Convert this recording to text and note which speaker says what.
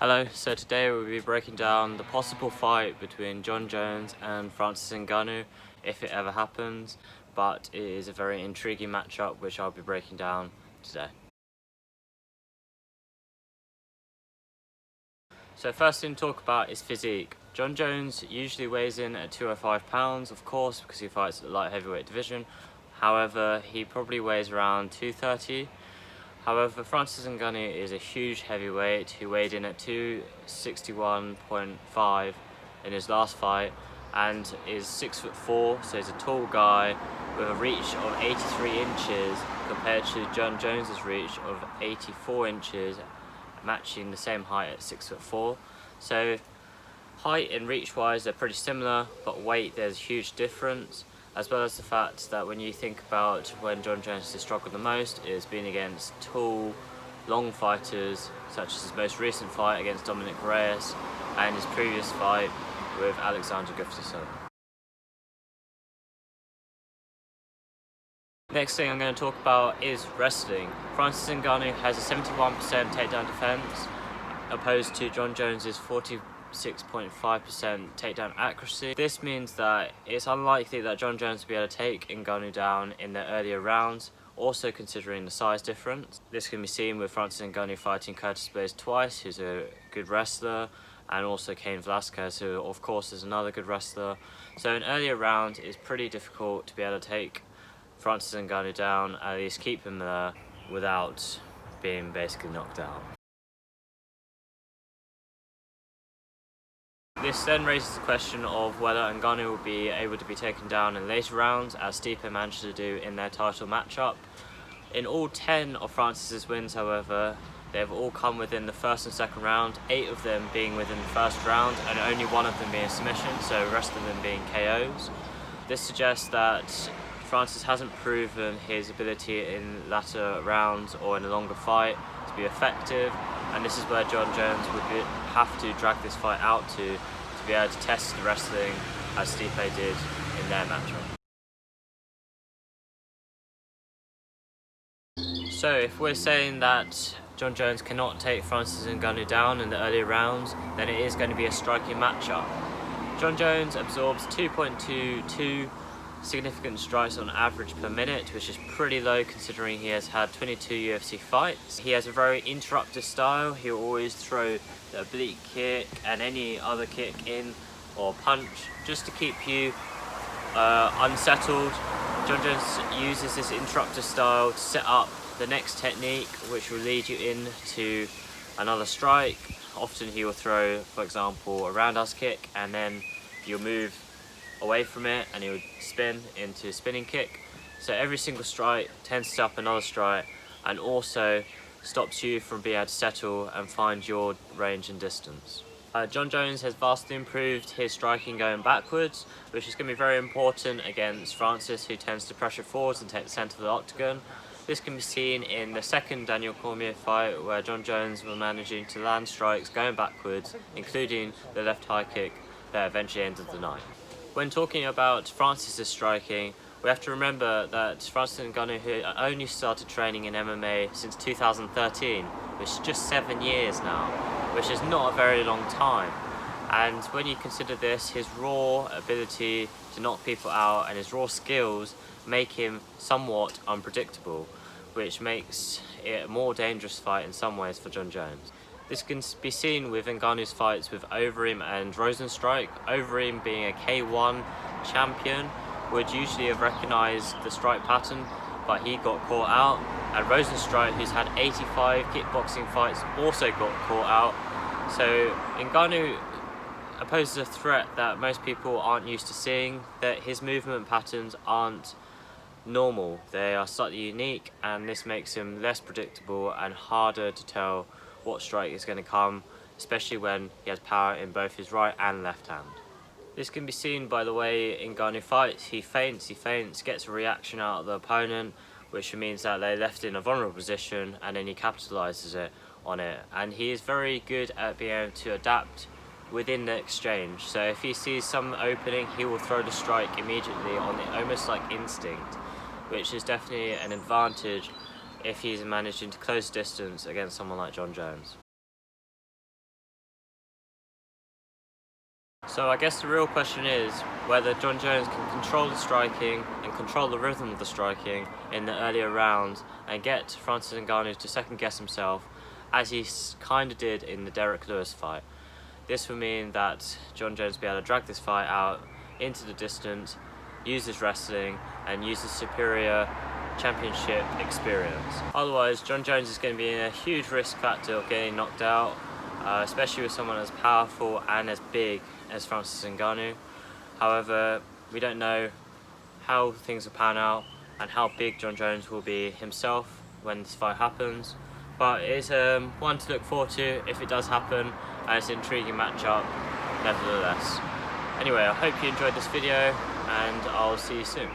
Speaker 1: Hello, so today we'll be breaking down the possible fight between Jon Jones and Francis Ngannou, if it ever happens, but it is a very intriguing matchup which I'll be breaking down today. So first thing to talk about is physique. Jon Jones usually weighs in at 205 pounds, of course, because he fights at the light heavyweight division. However, he probably weighs around 230. However, Francis Ngannou is a huge heavyweight who weighed in at 261.5 in his last fight and is 6'4", so he's a tall guy with a reach of 83 inches compared to Jon Jones's reach of 84 inches, matching the same height at 6'4". So height and reach wise they're pretty similar, but weight there's a huge difference, as well as the fact that when you think about when Jon Jones has struggled the most, it's been against tall, long fighters, such as his most recent fight against Dominic Reyes and his previous fight with Alexander Gustafsson. Next thing I'm going to talk about is wrestling. Francis Ngannou has a 71% takedown defense, opposed to Jon Jones's 46.5% takedown accuracy. This means that it's unlikely that Jon Jones will be able to take Ngannou down in the earlier rounds, also considering the size difference. This can be seen with Francis Ngannou fighting Curtis Blaydes twice, who's a good wrestler, and also Cain Velasquez, who of course is another good wrestler. So an earlier round is pretty difficult to be able to take Francis Ngannou down, at least keep him there without being basically knocked out. This then raises the question of whether Ngannou will be able to be taken down in later rounds, as Stipe managed to do in their title matchup. In all 10 of Francis's wins, however, they've all come within the first and second round, 8 of them being within the first round and only 1 of them being a submission, so the rest of them being KOs. This suggests that Francis hasn't proven his ability in latter rounds or in a longer fight to be effective, and this is where Jon Jones would have to drag this fight out to be able to test the wrestling as Stipe did in their matchup. So if we're saying that Jon Jones cannot take Francis Ngannou down in the earlier rounds, then it is going to be a striking matchup. Jon Jones absorbs 2.22 significant strikes on average per minute, which is pretty low considering he has had 22 UFC fights. He has a very interruptive style. He'll always throw the oblique kick and any other kick in or punch just to keep you unsettled. Jon Jones uses this interruptive style to set up the next technique, which will lead you into another strike. Often he will throw, for example, a roundhouse kick, and then you'll move away from it and he would spin into a spinning kick. So every single strike tends to set up another strike and also stops you from being able to settle and find your range and distance. Jon Jones has vastly improved his striking going backwards, which is going to be very important against Francis, who tends to pressure forwards and take the centre of the octagon. This can be seen in the second Daniel Cormier fight, where Jon Jones was managing to land strikes going backwards, including the left high kick that eventually ended the night. When talking about Francis's striking, we have to remember that Francis Ngannou, who only started training in MMA since 2013, which is just 7 years now, which is not a very long time. And when you consider this, his raw ability to knock people out and his raw skills make him somewhat unpredictable, which makes it a more dangerous fight in some ways for Jon Jones. This can be seen with Ngannou's fights with Overeem and Rosenstrike. Overeem, being a K1 champion, would usually have recognised the strike pattern, but he got caught out. And Rosenstrike, who's had 85 kickboxing fights, also got caught out. So Ngannou poses a threat that most people aren't used to seeing, that his movement patterns aren't normal. They are slightly unique, and this makes him less predictable and harder to tell what strike is going to come, especially when he has power in both his right and left hand. This can be seen by the way Ngannou fights. He feints, gets a reaction out of the opponent, which means that they're left in a vulnerable position, and then he capitalises on it. And he is very good at being able to adapt within the exchange. So if he sees some opening, he will throw the strike immediately on it, almost like instinct, which is definitely an advantage if he's managing to close distance against someone like Jon Jones. So I guess the real question is whether Jon Jones can control the striking and control the rhythm of the striking in the earlier rounds and get Francis Ngannou to second guess himself, as he kind of did in the Derek Lewis fight. This would mean that Jon Jones will be able to drag this fight out into the distance, use his wrestling and use his superior championship experience. Otherwise, Jon Jones is going to be in a huge risk factor of getting knocked out, especially with someone as powerful and as big as Francis Ngannou. However, we don't know how things will pan out and how big Jon Jones will be himself when this fight happens. But it's one to look forward to if it does happen, and it's an intriguing matchup nevertheless. Anyway, I hope you enjoyed this video and I'll see you soon.